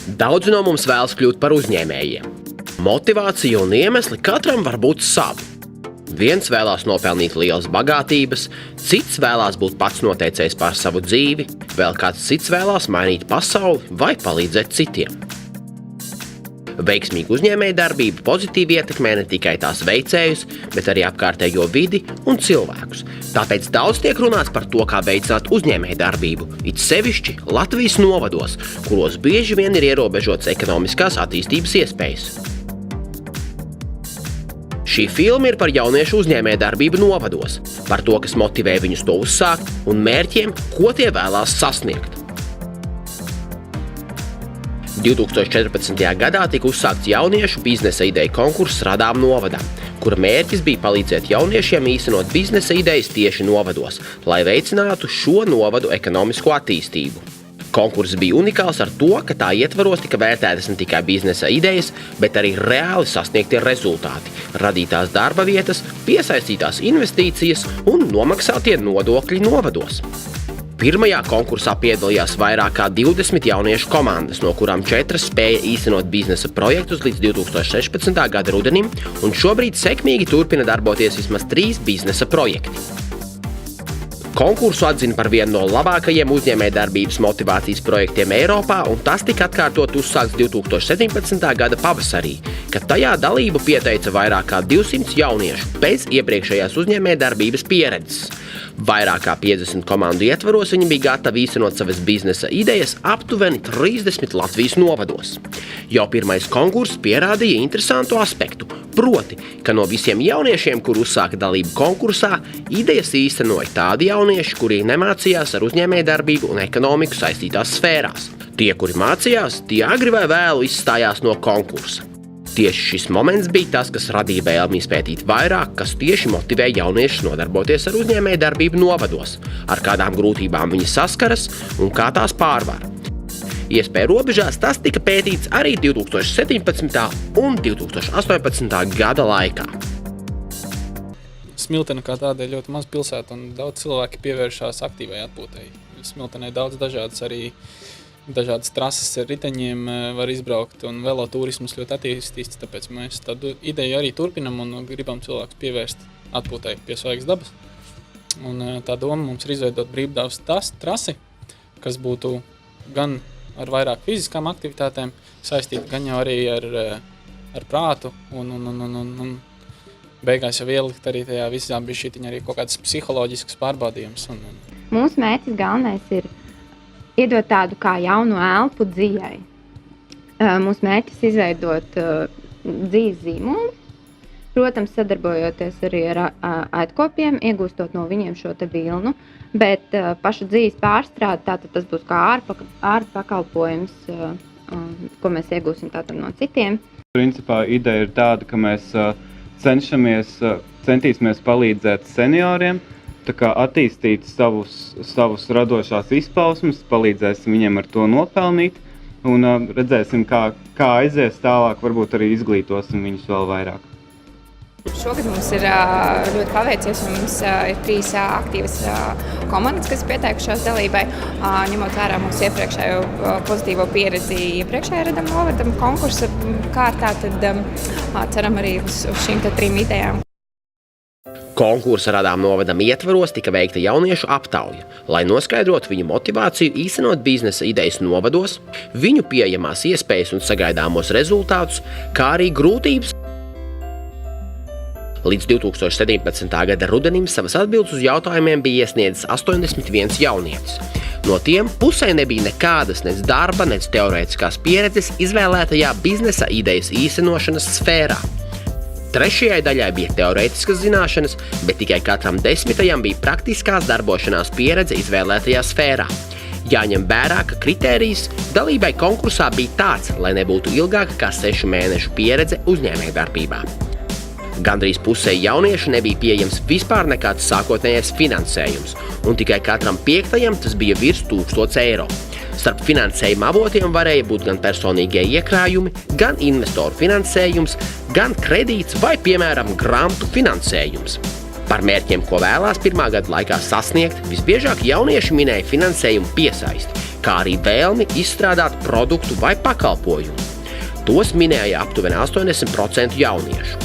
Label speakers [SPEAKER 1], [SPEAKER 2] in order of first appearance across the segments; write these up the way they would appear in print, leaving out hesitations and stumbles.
[SPEAKER 1] Daudzi no mums vēlas kļūt par uzņēmējiem. Motivācija un iemesli katram var būt savi. Viens vēlās nopelnīt lielas bagātības, cits vēlās būt pats noteicējs par savu dzīvi, vēl kāds cits vēlās mainīt pasauli vai palīdzēt citiem. Veiksmīga uzņēmējdarbība pozitīvi ietekmē ne tikai tās veicējus, bet arī apkārtējo vidi un cilvēkus. Tāpēc daudz tiek runāts par to, kā veicināt uzņēmējdarbību, it sevišķi Latvijas novados, kuros bieži vien ir ierobežotas ekonomiskās attīstības iespējas. Šī filma ir par jauniešu uzņēmējdarbību novados, par to, kas motivē viņus to uzsākt un mērķiem, ko tie vēlās sasniegt. 2014. gadā tika uzsākts jauniešu biznesa ideju konkurss Radām novadam, kura mērķis bija palīdzēt jauniešiem īstenot biznesa idejas tieši novados, lai veicinātu šo novadu ekonomisko attīstību. Konkurss bija unikāls ar to, ka tā ietvaros tika vērtētas ne tikai biznesa idejas, bet arī reāli sasniegtie rezultāti, radītās darba vietas, piesaistītās investīcijas un nomaksātie nodokļi novados. Pirmajā konkursā piedalījās vairāk kā 20 jauniešu komandas, no kurām 4 spēja īstenot biznesa projektus līdz 2016. gada rudenim, un šobrīd sekmīgi turpina darboties vismaz 3 biznesa projekti. Konkursu atzina par vienu no labākajiem uzņēmējdarbības motivācijas projektiem Eiropā, un tas tika atkārtot uzsākts 2017. gada pavasarī, kad tajā dalību pieteica vairāk kā 200 jauniešu bez iepriekšējās uzņēmējdarbības pieredzes. Vairāk kā 50 komandu ietvaros viņi bija gatavi īstenot savas biznesa idejas aptuveni 30 Latvijas novados. Jau pirmais konkurss pierādīja interesantu aspektu, proti, ka no visiem jauniešiem, kur uzsāka dalību konkursā, idejas īstenoja tādi jaunieši, kuri nemācījās ar uzņēmējdarbību un ekonomiku saistītās sfērās. Tie, kuri mācījās, tie agri vai vēlu izstājās no konkursa. Tieši šis moments bija tas, kas radīja vēlmi izpētīt vairāk, kas tieši motivē jauniešus nodarboties ar uzņēmējdarbību novados, ar kādām grūtībām viņi saskaras un kā tās pārvar. Iespēju robežās tas tika pētīts arī 2017. un 2018. gada laikā.
[SPEAKER 2] Smiltene kā tāda ir ļoti maz pilsēta un daudz cilvēki pievēršās aktīvai atpūtai. Smiltenē daudz dažādas trases ar riteņiem var izbraukt un veloturismus ļoti attīstīts, tāpēc mēs tādu ideju arī turpinam un gribam cilvēkus pievērst atpūtai pie svaigas dabas. Un tā doma mums ir izveidot brīvdabas trasi, kas būtu gan ar vairāk fiziskām aktivitātēm saistīta, gan jau arī ar prātu un beigās jau ielikt arī tajā visā bišķītiņa arī kaut kāds psiholoģisks pārbaudījums.
[SPEAKER 3] Mūsu mērķis galvenais ir iedot tādu kā jaunu elpu dzīvei. Mūsu mērķis izveidot dzīves zīmolu, protams, sadarbojoties arī ar aidkopiem, iegūstot no viņiem šo te vilnu, bet pašu dzīves pārstrādi, tātad tas būs kā ārpakalpojums, ko mēs iegūsim tātad no citiem.
[SPEAKER 4] Principā ideja ir tāda, ka mēs centīsimies palīdzēt senioriem, tā kā attīstīt savus radošās izpausmes, palīdzēsim viņiem ar to nopelnīt un redzēsim, kā aizies tālāk, varbūt arī izglītosim viņus vēl vairāk.
[SPEAKER 5] Šogad mums ir ļoti paveicies un mums ir 3 aktīvas komandas, kas ir pieteikušās dalībai, ņemot vērā mūsu iepriekšējo pozitīvo pieredzi iepriekšējā Radām novadam konkursa kārtā, tad ceram arī uz šīm 3 idejām.
[SPEAKER 1] Konkursa Radām novadam ietvaros tika veikta jauniešu aptauja, lai noskaidrotu viņu motivāciju īstenot biznesa idejas novados, viņu pieejamās iespējas un sagaidāmos rezultātus, kā arī grūtības. Līdz 2017. gada rudenim savas atbildes uz jautājumiem bija iesniedzis 81 jaunietis. No tiem pusē nebija nekādas nec darba, nec teorētiskās pieredzes izvēlētajā biznesa idejas īstenošanas sfērā. Trešajai daļai bija teorētiskas zināšanas, bet tikai katram 10. bija praktiskās darbošanās pieredze izvēlētajā sfērā. Jāņem vērā, ka kritērijs dalībai konkursā bija tāds, lai nebūtu ilgāka kā 6 mēnešu pieredze uzņēmējdarbībā. Gandrīz pusē jauniešu nebija pieejams vispār nekāds sākotnējais finansējums, un tikai katram 5. tas bija virs 1000 eiro. Starp finansējuma avotiem varēja būt gan personīgie iekrājumi, gan investoru finansējums, gan kredīts vai, piemēram, grantu finansējums. Par mērķiem, ko vēlās pirmā gada laikā sasniegt, visbiežāk jaunieši minēja finansējumu piesaisti, kā arī vēlmi izstrādāt produktu vai pakalpojumu. Tos minēja aptuveni 80% jauniešu.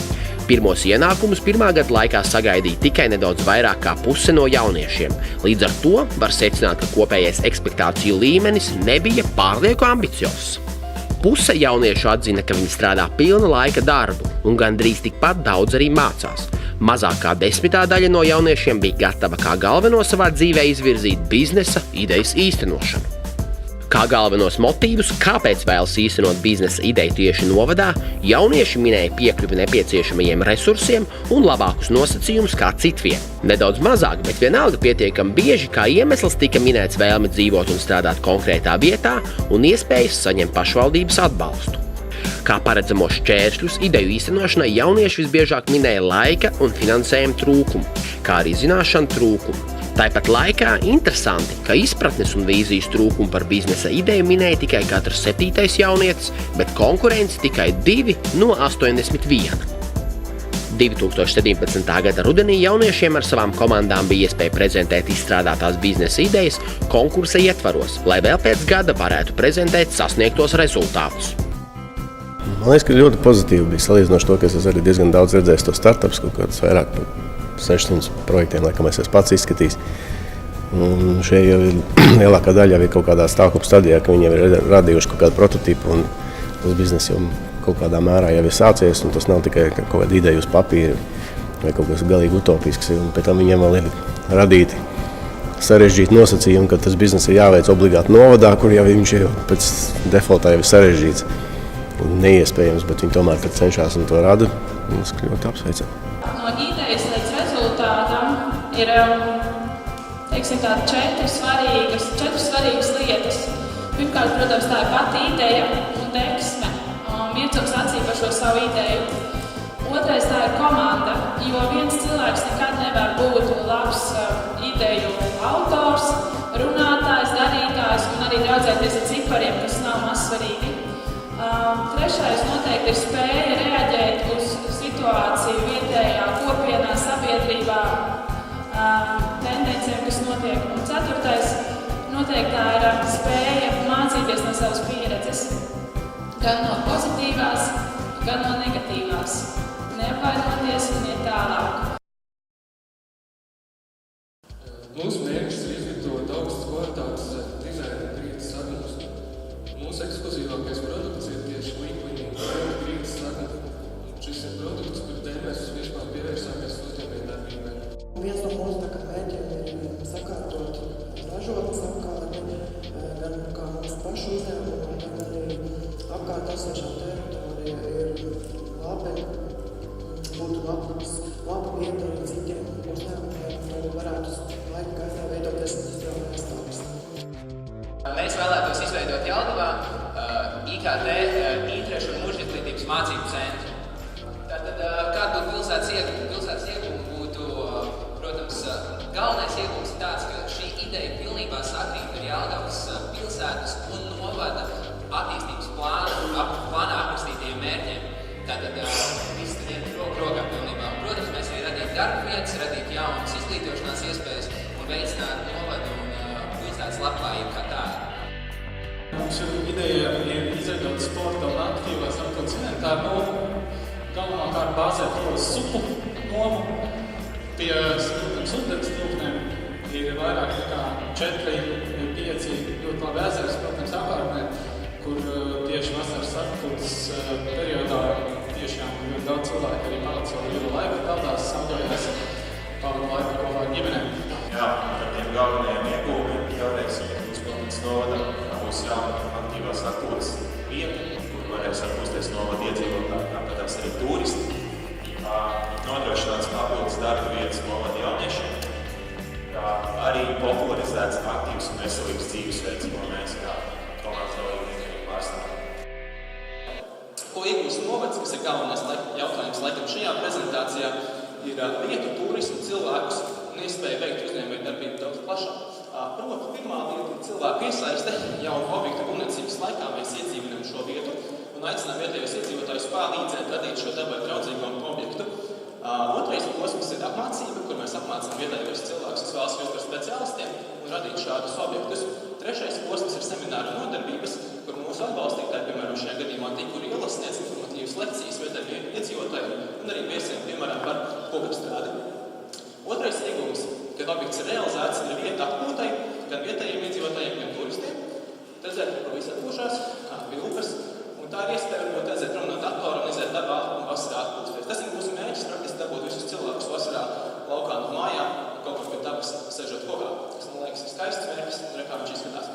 [SPEAKER 1] Pirmos ienākumus pirmā gada laikā sagaidīja tikai nedaudz vairāk kā puse no jauniešiem. Līdz ar to var secināt, ka kopējais ekspektāciju līmenis nebija pārlieku ambiciozs. Puse jauniešu atzina, ka viņi strādā pilna laika darbu, un gandrīz tikpat daudz arī mācās. Mazāk kā 10. daļa no jauniešiem bija gatava kā galveno savā dzīvē izvirzīt biznesa idejas īstenošanu. Kā galvenos motīvus, kāpēc vēlas īstenot biznesa ideju tieši novadā, jaunieši minēja piekļuvi nepieciešamajiem resursiem un labākus nosacījumus kā citviet. Nedaudz mazāk, bet vienalga pietiekami bieži kā iemesls tika minēts vēlme dzīvot un strādāt konkrētā vietā un iespējas saņemt pašvaldības atbalstu. Kā paredzamos šķēršļus ideju īstenošanai jaunieši visbiežāk minēja laika un finansējuma trūkumu, kā arī zināšanu trūkumu. Tāpat laikā interesanti, ka izpratnes un vīzijas trūkumu par biznesa ideju minēja tikai katrs 7. jaunietis, bet konkurence tikai 2 no 81. 2017. gada rudenī jauniešiem ar savām komandām bija iespēja prezentēt izstrādātās biznesa idejas konkursa ietvaros, lai vēl pēc gada varētu prezentēt sasniegtos rezultātus.
[SPEAKER 6] Man liekas, ka ļoti pozitīvi bija salīdzinoši to, ka es arī diezgan daudz redzēju to startups, kaut kādas vairāk par 600 projektiem, laikam es esmu pats izskatījis. Un šie jau ir lielākā daļa jau ir kaut kādā stāvokļa stadijā, ka viņi jau ir radījuši kaut kādu prototipu un tas bizness jau kaut kādā mērā jau ir sācies un tas nav tikai kaut kāda ideja uz papīra vai kaut kas galīgi utopisks. Un pēc tam viņiem vēl ir radīti sarežģīti nosacījumi, ka tas bizness ir jāveic obligāti novadā, kur jau viņš jau pēc defaultā jau ir sarežģīts un neiespējams, bet viņi tomēr, kad cenšas un to rada, tas ļoti apsveicam.
[SPEAKER 7] No idejas līdz rezultātam ir četras svarīgas lietas. Pirmkārt, protams, tā ir pati ideja un deksme, mirdzums acī par šo savu ideju. Otrais, tā ir komanda, jo viens cilvēks nekad nevar būt labs ideju autors, runātājs, darītājs un arī draudzēties ar cipariem, kas nav mazsvarīgi. Trešais noteikti ir spēja reaģēt uz situāciju vietējā kopienā, sabiedrībā, tendencēm, kas notiek. Un ceturtais noteikti tā ir spēja mācīties no savas pieredzes. Gan no pozitīvās, gan no negatīvās. Neapvainoties un iet tālāk.
[SPEAKER 8] Mūsu mērķis ir izgatavot augstas kvalitātes dizaina grīdas saknes. Mūsu ekskluzīvākais produkts ir tieši līkliņa grīdas sakne. Šis ir produkts, kur dēļ mēs vispār pievērsāmies uzņēmējdarbībai.
[SPEAKER 9] Viens no mūsu mērķiem ir sakārtot ražotnes apkārtni, gan kā mūsu pašu uzņēmumu, gan arī apkārt esošā teritorija ir būtu laba vieta arī citiem uzņēmumiem, lai varētu laika gaitā veidoties industriālajās tāpes.
[SPEAKER 10] Mēs vēlētos izveidot Jelgavā IKT interešu un mūžizglītības mācību centru. Tātad, kāda būtu pilsētas iegūma? Pilsētas iegūma būtu, protams, galvenais iegūms ir tāds, ka šī ideja pilnībā sakrīt ar Jelgavas pilsētas un novada attīstības plānā aprakstītajiem mērķiem. Tātad, viss ir rokā pilnībā. Protams, mēs arī radīt darba vietas, radīt jaunas izglītošanās iespējas un veicināt novadu un pilsētas labklājību kā tādu.
[SPEAKER 2] Mums ideja ir izveidot sporta un aktīvās apkārt cimentāru nomu, galvenokārt bāzēt to supu nomu. Pie ūdens trūknēm ir vairāk nekā 4-5 ļoti labi ezeri, protams, apkārtnē, kur tieši vasaras atpūtas periodā tiešām ļoti daudz cilvēku arī pavada savu lielu laiku, peldās, saudojās, pavada laiku kopā ar ģimenēm.
[SPEAKER 11] Jā, par tiem galvenajiem iegūmiem jāteiksim, ka Uzpilsnes novada būs jauna aktīvās atpūtas vieta, kur varēs atpūsties novada iedzīvotāji, tāpēc arī turisti. Nodrošināts papildus darba vietas novada jauniešiem, kā arī popularizēts aktīvs un veselīgs dzīvesveids, ko mēs kā komandas dalībnieki pārstāvam.
[SPEAKER 12] Ko iegūst novads, kas ir galvenais jautājums laikam šajā prezentācijā, ir vietu, turismu, cilvēkus un iespēja veikt uzņēmējdarbību daudz plašāk. Proti, pirmā lieta ir cilvēku iesaiste. Jau objektu būvniecības laikā mēs iedzīvinām šo vietu un aicinām vietējos iedzīvotājus palīdzēt radīt šo dabai draudzīgo objektu. Otrais posms ir apmācība, kur mēs apmācām vietējos cilvēkus, kas vēlas kļūt par speciālistiem un radīt šādus objektus. Trešais posms ir semināru nodarbības, kur mūsu atbalstītāji, piemēram, šajā gadījumā tikuri ielas sniedz informatīvas lekcijas vietējiem iedzīvotājiem un arī viesiem, piemēram, par kokapstrādi. Otrais iegūms, kad objekts ir realizēts, ir vieta atpūtai gan vietējiem iedzīvotājiem, gan turistiem. Tezēta pavisam atpūšās, pie upes, un tā ir iespēja varbūt aiziet prom no datora un iziet dabā un vasarā atpūsties. Tas ir mūsu mērķis, praktiski dabūt visus cilvēkus vasarā laukā no mājām, kaut kur pie dabas sežot kokā. Tas, man liekas, ir skaists mērķis, un kā viņš izskatās.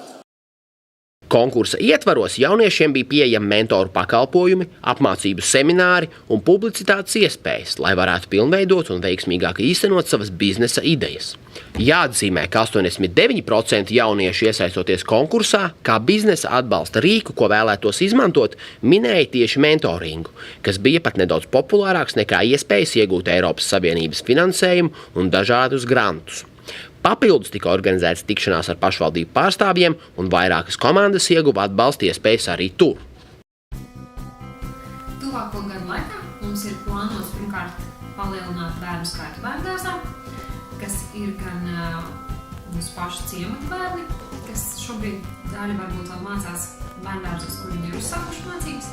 [SPEAKER 1] Konkursa ietvaros jauniešiem bija pieejami mentoru pakalpojumi, apmācību semināri un publicitātes iespējas, lai varētu pilnveidot un veiksmīgāk īstenot savas biznesa idejas. Jāatzīmē, ka 89% jaunieši iesaistoties konkursā, kā biznesa atbalsta rīku, ko vēlētos izmantot, minēja tieši mentoringu, kas bija pat nedaudz populārāks nekā iespējas iegūt Eiropas Savienības finansējumu un dažādus grantus. Papildus tika organizētas tikšanās ar pašvaldību pārstāvjiem un vairākas komandas ieguva atbalsta iespējas arī tur.
[SPEAKER 13] Tuvāko gadu laikā mums ir plānots pirmkārt palielināt bērnu skaitu bērndārzā, kas ir gan mūsu pašu ciemata bērni, kas šobrīd daļa varbūt vēl mācās bērndārzos, kur viņi ir uzsākuši mācības,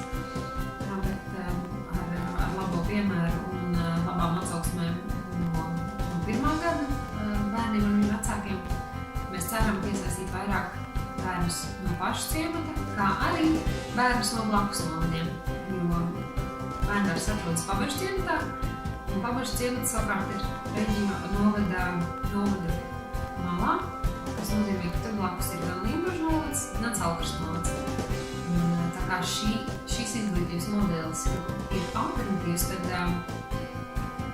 [SPEAKER 13] bet ar labo piemēru un labām atsauksmēm no pirmā gada bērniem un viņu vecākiem. Mēs ceram piesaistīt vairāk bērnus no paša ciemata, kā arī bērnus no blakus novadiem, jo bērndārs atrodas Pabežu ciematā, un Pabežu ciemats savukārt ir reģiona novada malā, kas nozīmē, ka tur blakus ir gan Limbažu novads, gan Celkrastu novads. Tā kā šīs izglītības modelis ir alternatīvs, tad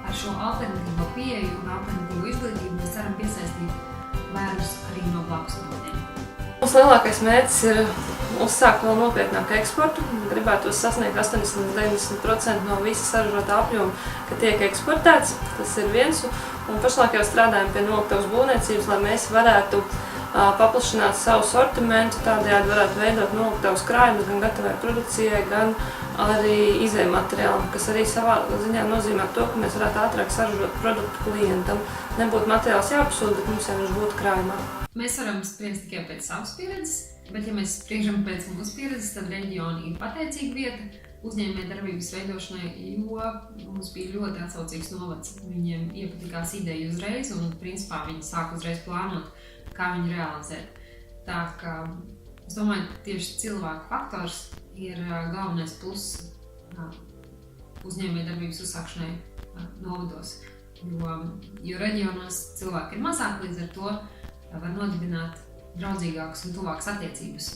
[SPEAKER 13] ar šo alternatīvo pieeju un alternatīvo izglītību mēs ceram piesaistīt bērnus arī no blakus novadiem.
[SPEAKER 14] Mūsu lielākais mērķis ir uzsākt vēl nopietnāku eksportu. Gribētos sasniegt 80–90% no visa saražotā apjoma, ka tiek eksportēts. Tas ir viens. Un pašlaik jau strādājam pie noliktavas būvniecības, lai mēs varētu paplašināt savu sortimentu, tādējādi varētu veidot noliktavas krājumus gan gatavai produkcijai, gan arī izējmateriālam, kas arī savā ziņā nozīmē to, ka mēs varētu ātrāk saražot produktu klientam. Nebūtu materiāls jāpasūta, bet mums jau viņš būtu krājumā.
[SPEAKER 13] Mēs varam spriest tikai pēc savas pieredzes, bet ja mēs spriežam pēc mūsu pieredzes, tad reģioni ir pateicīga vieta uzņēmējdarbības veidošanai, jo mums bija ļoti atsaucīgs novads. Viņiem iepatikās ideja uzreiz un principā viņi sāk uzreiz plānot, kā viņu realizēt. Tā kā es domāju, tieši cilvēku faktors ir galvenais pluss uzņēmējdarbības uzsākšanai novados, jo reģionos cilvēki ir mazāk, līdz ar to var nodibināt draudzīgākas un tuvākas attiecības.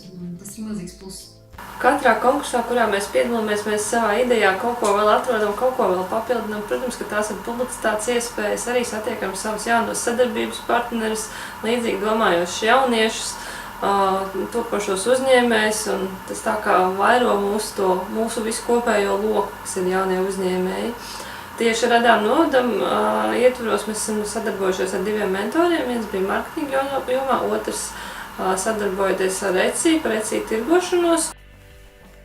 [SPEAKER 13] Tas ir milzīgs pluss.
[SPEAKER 14] Katrā konkursā, kurā mēs piedalāmies, mēs savā idejā kaut ko vēl atrodam, kaut ko vēl papildinām. Protams, ka tās ir publicitātes iespējas, arī satiekam savus jaunos sadarbības partnerus, līdzīgi domājošus jauniešus, topošos uzņēmējus, un tas tā kā vairo mūsu visu kopējo loku, kas ir jaunie uzņēmēji. Tieši Radām novadam ietvaros mēs esam sadarbojušies ar 2 mentoriem. Viens bija marketinga jomā, otrs sadarbojoties ar ECI, par ECI tirgošanos.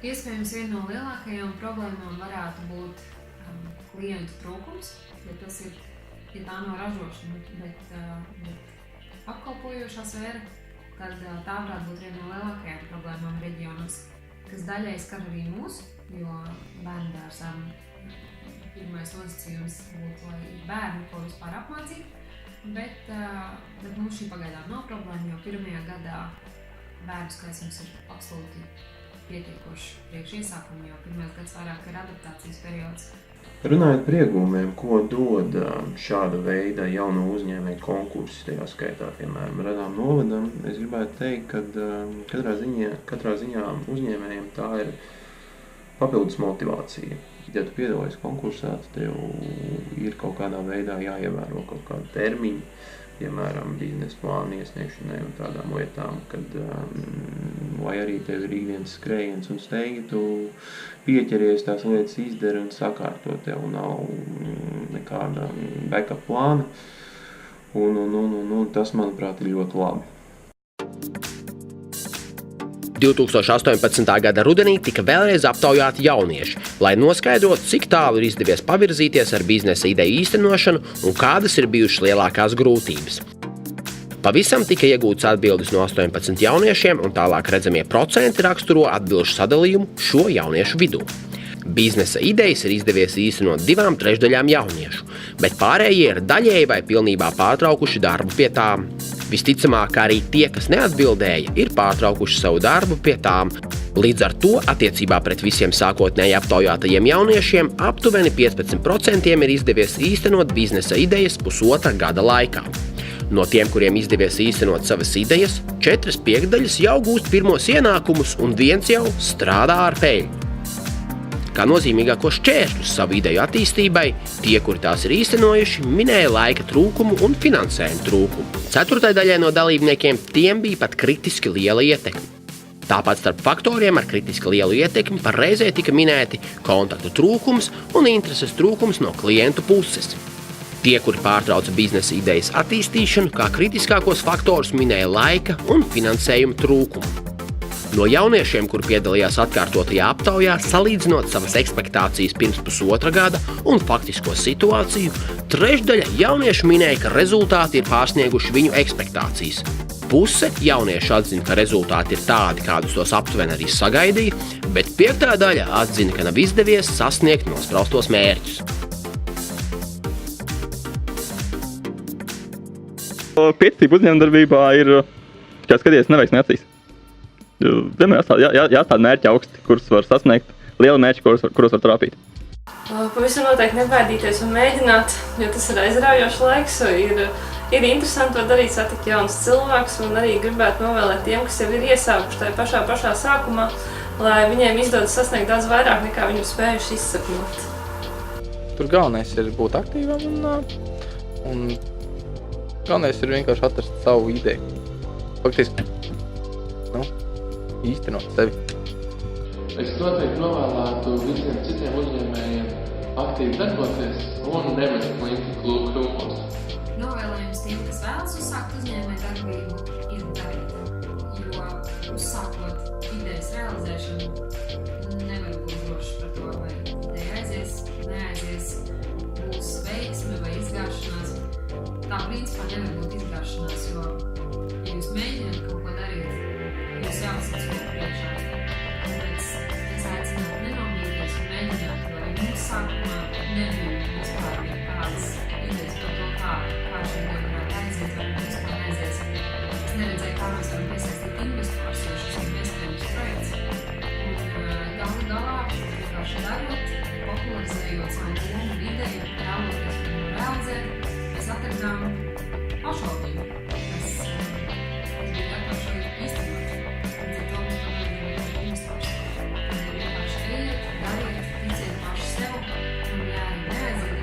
[SPEAKER 13] Iespējams, viena no lielākajām problēmām varētu būt klientu trūkums, ja tas ir, ja tā nav ražošana, bet apkalpojošā sfēra, tad tā varētu būt viena no lielākajām problēmām reģionos, kas daļai skar arī mūs, jo bērndārzām pirmais nosacījums būtu, lai bērni ko vispār apmācītu, bet mums šī pagaidām nav problēma, jo pirmajā gadā bērnu skaits mums ir absolūti pietiekoši priekš iesākumu, jo pirmais gads vairāk ir adaptācijas periods.
[SPEAKER 11] Runājot par iegūmiem, ko dod šāda veida jauno uzņēmēju konkursi, tajā skaitā, piemēram, Radām novadam, es gribētu teikt, ka katrā ziņā uzņēmējiem tā ir papildus motivācija. Ja tu piedalies konkursā, tad tev ir kaut kādā veidā jāievēro kaut kādu termiņu, piemēram, biznesa plānu iesniegšanai un tādām lietām, kad, lai arī tev ir ikdienas skrējiens un steigi, tu pieķeries, tās lietas izdari un sakārto, tev nav nekāda backup plāna, un tas, manuprāt, ir ļoti labi.
[SPEAKER 1] 2018. gada rudenī tika vēlreiz aptaujāti jaunieši, lai noskaidrotu, cik tālu ir izdevies pavirzīties ar biznesa ideju īstenošanu un kādas ir bijušas lielākās grūtības. Pavisam tika iegūtas atbildes no 18 jauniešiem, un tālāk redzamie procenti raksturo atbilžu sadalījumu šo jauniešu vidū. Biznesa idejas ir izdevies īstenot 2/3 jauniešu, bet pārējie ir daļēji vai pilnībā pārtraukuši darbu pie tām. Visticamāk, arī tie, kas neatbildēja, ir pārtraukuši savu darbu pie tām. Līdz ar to attiecībā pret visiem sākotnēji aptaujātajiem jauniešiem aptuveni 15% ir izdevies īstenot biznesa idejas pusotra gada laikā. No tiem, kuriem izdevies īstenot savas idejas, 4/5 jau gūst pirmos ienākumus un viens jau strādā ar peļņu. Kā nozīmīgākos šķēršļus savu ideju attīstībai, tie, kuri tās ir īstenojuši, minēja laika trūkumu un finansējumu trūkumu. 4. daļai no dalībniekiem tiem bija pat kritiski liela ietekme. Tāpat starp faktoriem ar kritiski lielu ietekmi par reizē tika minēti kontaktu trūkums un intereses trūkums no klientu puses. Tie, kuri pārtrauca biznesa idejas attīstīšanu, kā kritiskākos faktorus minēja laika un finansējuma trūkumu. No jauniešiem, kuri piedalījās atkārtotajā aptaujā, salīdzinot savas ekspektācijas pirms pusotra gada un faktisko situāciju, 1/3 jauniešu minēja, ka rezultāti ir pārsnieguši viņu ekspektācijas. Puse jauniešu atzina, ka rezultāti ir tādi, kādus tos aptuveni arī sagaidīja, bet 5. daļa atzina, ka nav izdevies sasniegt nospraustos mērķus.
[SPEAKER 12] Pēcība uzņēmējdarbībā ir, kā skaties, neveiksmi acīs. Vienmēr jāstāda mērķi augsti, kurus var sasniegt, liela mērķi, kurus var trāpīt.
[SPEAKER 14] Pavisam noteikti nebaidīties un mēģināt, jo tas ir aizraujošs laiks. Ir interesanti to darīt, satikt jaunus cilvēkus un arī gribētu novēlēt tiem, kas jau ir iesākuši tajā pašā sākumā, lai viņiem izdodas sasniegt daudz vairāk nekā viņi spējuši izsapņot.
[SPEAKER 2] Tur galvenais ir būt aktīvam un galvenais ir vienkārši atrast savu ideju. Faktiski, īstenot sevi.
[SPEAKER 8] Es noteikti novēlētu visiem citiem uzņēmējiem aktīvi darboties un nemest klinti krūmos.
[SPEAKER 13] Novēlējums tiem, kas vēlas uzsākt uzņēmējdarbību, ir darīt, jo uzsākot idejas realizēšanu nevar būt drošs par to, vai ideja aizies, neaizies, būs veiksme vai izgāšanās. Tā principā nevar būt izgāšanās, jo, ja jūs mēģināt kaut ko darīt, jūs jāsaka soļu priekšā. Tāpēc es aicinātu nenomīties un mēģināt, lai mums sākumā nebija vispār nekādas idejas par to, kā šī ideja varētu aiziet, vai mums vispār aizies. Es neredzēju, kā mēs varam piesaistīt investors, jo šis ir iespējams projekts. Un galu galā, vienkārši darot, popularizējot savu domu un ideju, ļaujoties viņu realizēt, mēs atradām pašvaldību, kas bija gatava šo īstenot. Līdz ar to mums tomēr ir investors. Vienkārši ejiet, dariet, ticiet paši sev, un ja arī neaiziet,